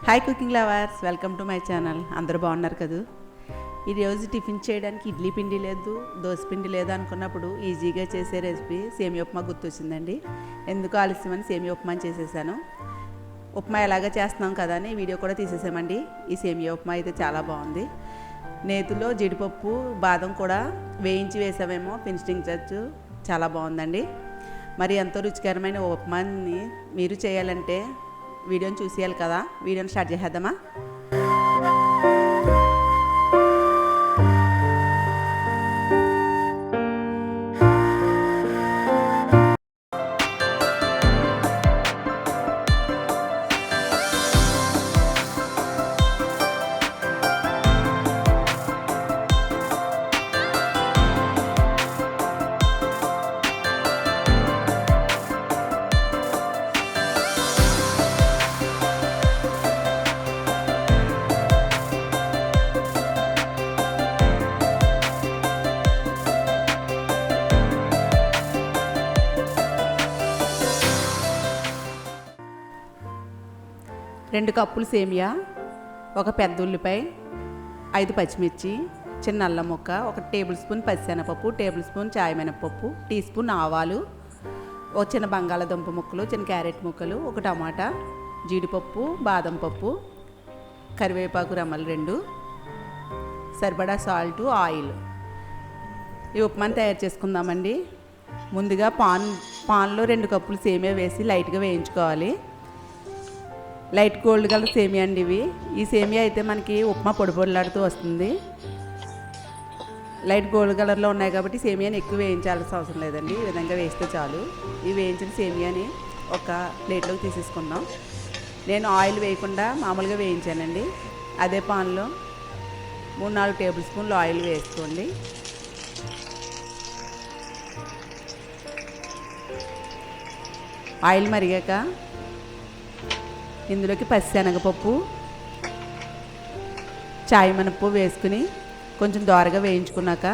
Hi cooking lovers, welcome to my channel. అందరూ బాగున్నారు కదా. ఈరోజు టిఫిన్ చేయడానికి ఇడ్లీ పిండి లేదు, దోశ పిండి లేదు అనుకున్నప్పుడు ఈజీగా చేసే రెసిపీ సేమియా ఉప్మా గుర్తొచ్చిందండి. ఎందుకు ఆలస్యమని సేమియా ఉప్మా చేసేసాను. ఉప్మా ఎలాగ చేస్తున్నాం కదా అని వీడియో కూడా తీసేసామండి. ఈ సేమియా ఉప్మా అయితే చాలా బాగుంది. నేతిలో జీడిపప్పు బాదం కూడా వేయించి వేసామేమో ఫినిషింగ్ టచ్ చాలా బాగుందండి. మరి ఎంతో రుచికరమైన ఉప్మాని మీరు చేయాలంటే వీడియోని చూసేయాలి కదా. వీడియోని స్టార్ట్ చేసేద్దామా. రెండు కప్పులు సేమియా, ఒక పెద్ద ఉల్లిపాయ, 5 పచ్చిమిర్చి, చిన్న అల్లం ముక్క, 1 టేబుల్ స్పూన్ పచ్చిశనగపప్పు, టేబుల్ స్పూన్ చాయ్ మినపప్పు, టీ స్పూన్ ఆవాలు, ఒక చిన్న బంగాళాదుంప ముక్కలు, చిన్న క్యారెట్ ముక్కలు, 1 టమాటా, జీడిపప్పు, బాదం పప్పు, కరివేపాకు రెమ్మలు 2, సరిపడా సాల్ట్, ఆయిల్. ఈ ఉప్మాని తయారు చేసుకుందామండి. ముందుగా పాన్లో 2 కప్పులు సేమియా వేసి లైట్గా వేయించుకోవాలి. లైట్ గోల్డ్ కలర్ సేమియా అండి ఇవి. ఈ సేమియా అయితే మనకి ఉప్మా పొడి పొడిలాడుతూ వస్తుంది. లైట్ గోల్డ్ కలర్లో ఉన్నాయి కాబట్టి సేమియాని ఎక్కువ వేయించాల్సిన అవసరం లేదండి. ఈ విధంగా వేస్తే చాలు. ఈ వేయించిన సేమియాని ఒక ప్లేట్లోకి తీసేసుకుందాం. నేను ఆయిల్ వేయకుండా మామూలుగా వేయించానండి. అదే పాన్లో 3-4 టేబుల్ స్పూన్లు ఆయిల్ వేసుకోండి. ఆయిల్ మరిగాక ఇందులోకి పచ్చిశనగపప్పు, చాయ్ మినపప్పు వేసుకుని కొంచెం దోరగా వేయించుకున్నాక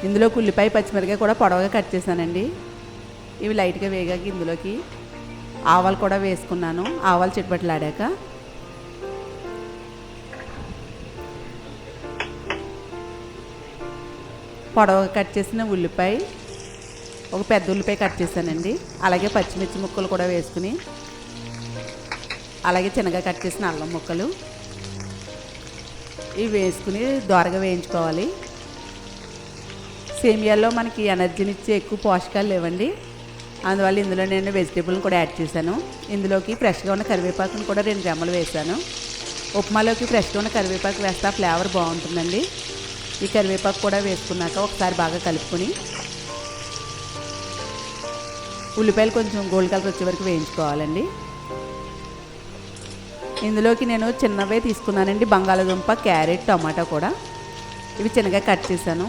ఇందులోకి ఉల్లిపాయ, పచ్చిమిరపకాయ కూడా పొడవుగా కట్ చేశానండి. ఇవి లైట్గా వేగాక ఇందులోకి ఆవాలు కూడా వేసుకున్నాను. ఆవాలు చిటపటలాడాక పొడవుగా కట్ చేసిన ఉల్లిపాయ, ఒక పెద్ద ఉల్లిపాయ కట్ చేశానండి. అలాగే పచ్చిమిర్చి ముక్కలు కూడా వేసుకుని, అలాగే చిన్నగా కట్ చేసిన అల్లం ముక్కలు ఇవి వేసుకుని దోరగా వేయించుకోవాలి. సేమియాల్లో మనకి ఎనర్జీనిచ్చే ఎక్కువ పోషకాలు లేవండి. అందువల్ల ఇందులో నేను వెజిటేబుల్ని కూడా యాడ్ చేశాను. ఇందులోకి ఫ్రెష్గా ఉన్న కరివేపాకుని కూడా 2 రెమ్మలు వేసాను. ఉప్మాలోకి ఫ్రెష్గా ఉన్న కరివేపాకు వేస్తే ఫ్లేవర్ బాగుంటుందండి. ఈ కరివేపాకు కూడా వేసుకున్నాక ఒకసారి బాగా కలుపుకొని ఉల్లిపాయలు కొంచెం గోల్డ్ కలర్ వచ్చే వరకు వేయించుకోవాలండి. ఇందులోకి నేను చిన్నవే తీసుకున్నానండి. బంగాళాదుంప, క్యారెట్, టమాటా కూడా ఇవి చిన్నగా కట్ చేశాను.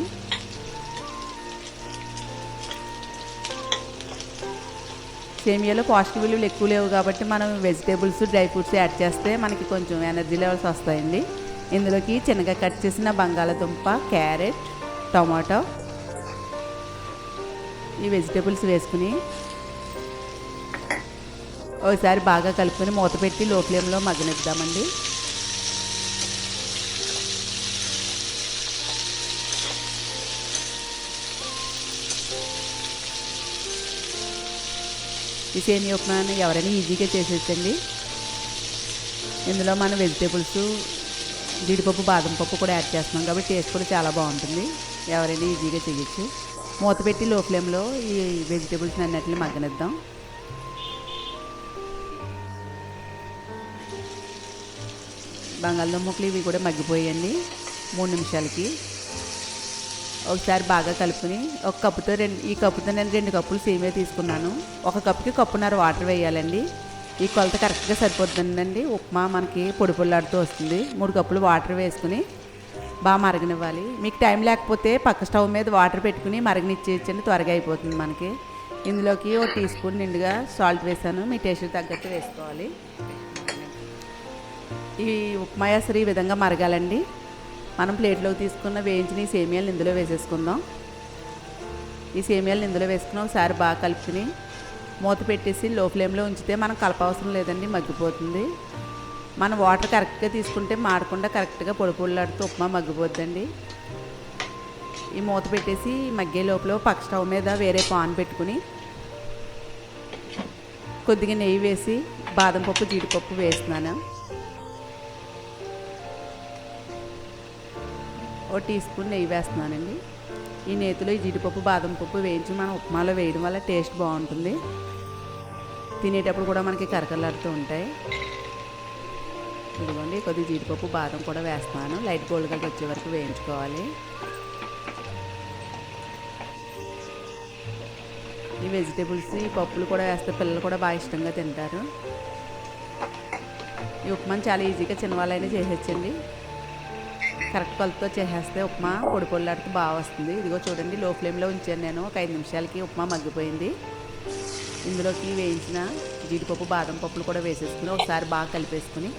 సేమియాలో పోషక విలువలు ఎక్కువ లేవు కాబట్టి మనం వెజిటేబుల్స్, డ్రై ఫ్రూట్స్ యాడ్ చేస్తే మనకి కొంచెం ఎనర్జీ లెవెల్స్ వస్తాయండి. ఇందులోకి చిన్నగా కట్ చేసిన బంగాళాదుంప, క్యారెట్, టమాటో ఈ వెజిటేబుల్స్ వేసుకుని ఒకసారి బాగా కలుపుకొని మూత పెట్టి లో ఫ్లేమ్లో మగ్గనిద్దామండి. ఈ సేమియా ఉప్మాని ఎవరైనా ఈజీగా చేసేయచ్చండి. ఇందులో మన వెజిటేబుల్స్, జీడిపప్పు, బాదం పప్పు కూడా యాడ్ చేస్తున్నాం కాబట్టి టేస్ట్ కూడా చాలా బాగుంటుంది. ఎవరైనా ఈజీగా చేయొచ్చు. మూత పెట్టి లో ఫ్లేమ్లో ఈ వెజిటేబుల్స్ అన్నిటిని మగ్గనిద్దాం. బంగాళదుంప ముక్కలు ఇవి కూడా మగ్గిపోయండి 3 నిమిషాలకి. ఒకసారి బాగా కలుపుకొని ఈ కప్పుతో నేను 2 కప్పులు సేమియా తీసుకున్నాను. 1 కప్పుకి 1 కప్పున్నర వాటర్ వేయాలండి. ఈ కొలత కరెక్ట్గా సరిపోతుందండి. ఉప్మా మనకి పొడి పొడిలాడుతూ వస్తుంది. 3 కప్పులు వాటర్ వేసుకుని బాగా మరగనివ్వాలి. మీకు టైం లేకపోతే పక్క స్టవ్ మీద వాటర్ పెట్టుకుని మరగనిచ్చేయచ్చండి, త్వరగా అయిపోతుంది మనకి. ఇందులోకి 1 టీ స్పూన్ నిండుగా సాల్ట్ వేసాను. మీ టేస్ట్ తగ్గట్టు వేసుకోవాలి. ఈ ఉప్మా అసలు ఈ విధంగా మరగాలండి. మనం ప్లేట్లోకి తీసుకున్న వేయించిన ఈ సేమియాలు ఇందులో వేసేసుకుందాం. ఈ సేమియాలను ఇందులో వేసుకుని ఒకసారి బాగా కలుపుకుని మూత పెట్టేసి లో ఫ్లేమ్లో ఉంచితే మనం కలపవసరం లేదండి, మగ్గిపోతుంది. మనం వాటర్ కరెక్ట్గా తీసుకుంటే మాడకుండా కరెక్ట్గా పొడి పొడిలాడుతూ ఉప్మా మగ్గిపోద్దండి. ఈ మూత పెట్టేసి మగ్గే లోపల పక్క స్టవ్ మీద వేరే పాన్ పెట్టుకుని కొద్దిగా నెయ్యి వేసి బాదం పప్పు జీడిపప్పు వేస్తున్నాను. ఓ టీ స్పూన్ నెయ్యి వేస్తున్నానండి. ఈ నేతిలో ఈ జీడిపప్పు బాదం పప్పు వేయించి మనం ఉప్మాలో వేయడం వల్ల టేస్ట్ బాగుంటుంది. తినేటప్పుడు కూడా మనకి కరకరలాడుతూ ఉంటాయి. ఇదిగోండి కొద్దిగా జీడిపప్పు బాదం కూడా వేస్తున్నాను. లైట్ గోల్డ్ కలర్ వచ్చే వరకు వేయించుకోవాలి. ఈ వెజిటేబుల్స్ ఈ పప్పులు కూడా వేస్తే పిల్లలు కూడా బాగా ఇష్టంగా తింటారు. ఈ ఉప్మాని చాలా ఈజీగా చిన్నవాళ్ళైనా చేసేచ్చండి. కరెక్ట్ కొలతతో చేసేస్తే ఉప్మా పొడి పొడిలాడుతూ బాగా వస్తుంది. ఇదిగో చూడండి, లో ఫ్లేమ్లో ఉంచాను నేను. ఒక 5 నిమిషాలకి ఉప్మా మగ్గిపోయింది. ఇందులోకి వేయించిన జీడిపప్పు బాదం పప్పులు కూడా వేసేసుకుని ఒకసారి బాగా కలిపేసుకుని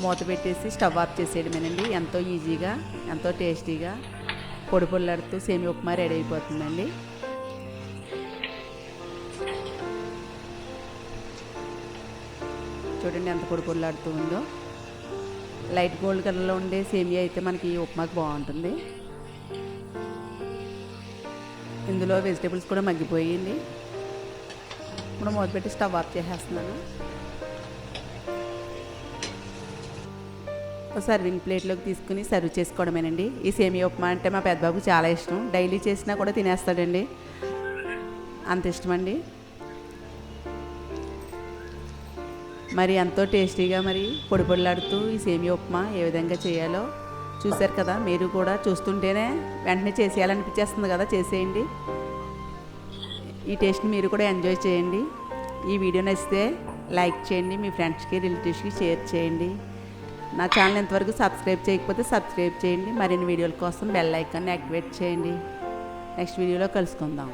మూత పెట్టేసి స్టవ్ ఆఫ్ చేసేయడమేనండి. ఎంతో ఈజీగా ఎంతో టేస్టీగా పొడి పొడిలాడుతూ సేమియా ఉప్మా రెడీ అయిపోతుందండి. చూడండి ఎంత పొడి పొడిలాడుతూ ఉందో. లైట్ గోల్డ్ కలర్లో ఉండే సేమియా అయితే మనకి ఉప్మాకి బాగుంటుంది. ఇందులో వెజిటేబుల్స్ కూడా మగ్గిపోయింది. ఇప్పుడు మూత పెట్టి స్టవ్ ఆఫ్ చేసేస్తున్నాను. ఒక సర్వింగ్ ప్లేట్లోకి తీసుకుని సర్వ్ చేసుకోవడమేనండి. ఈ సేమియా ఉప్మా అంటే మా పెద్దబాబుకి చాలా ఇష్టం. డైలీ చేసినా కూడా తినేస్తాడండి, అంత ఇష్టమండి. మరి ఎంతో టేస్టీగా మరి పొడి పొడిలాడుతూ ఈ సేమియా ఉప్మా ఏ విధంగా చేయాలో చూశారు కదా. మీరు కూడా చూస్తుంటేనే వెంటనే చేసేయాలనిపించేస్తుంది కదా, చేసేయండి. ఈ టేస్ట్ని మీరు కూడా ఎంజాయ్ చేయండి. ఈ వీడియో నచ్చితే లైక్ చేయండి, మీ ఫ్రెండ్స్కి రిలేటివ్స్కి షేర్ చేయండి. నా ఛానల్ ఇంతవరకు సబ్స్క్రైబ్ చేయకపోతే సబ్స్క్రైబ్ చేయండి. మరిన్ని వీడియోల కోసం బెల్ ఐకాన్ని యాక్టివేట్ చేయండి. నెక్స్ట్ వీడియోలో కలుసుకుందాం.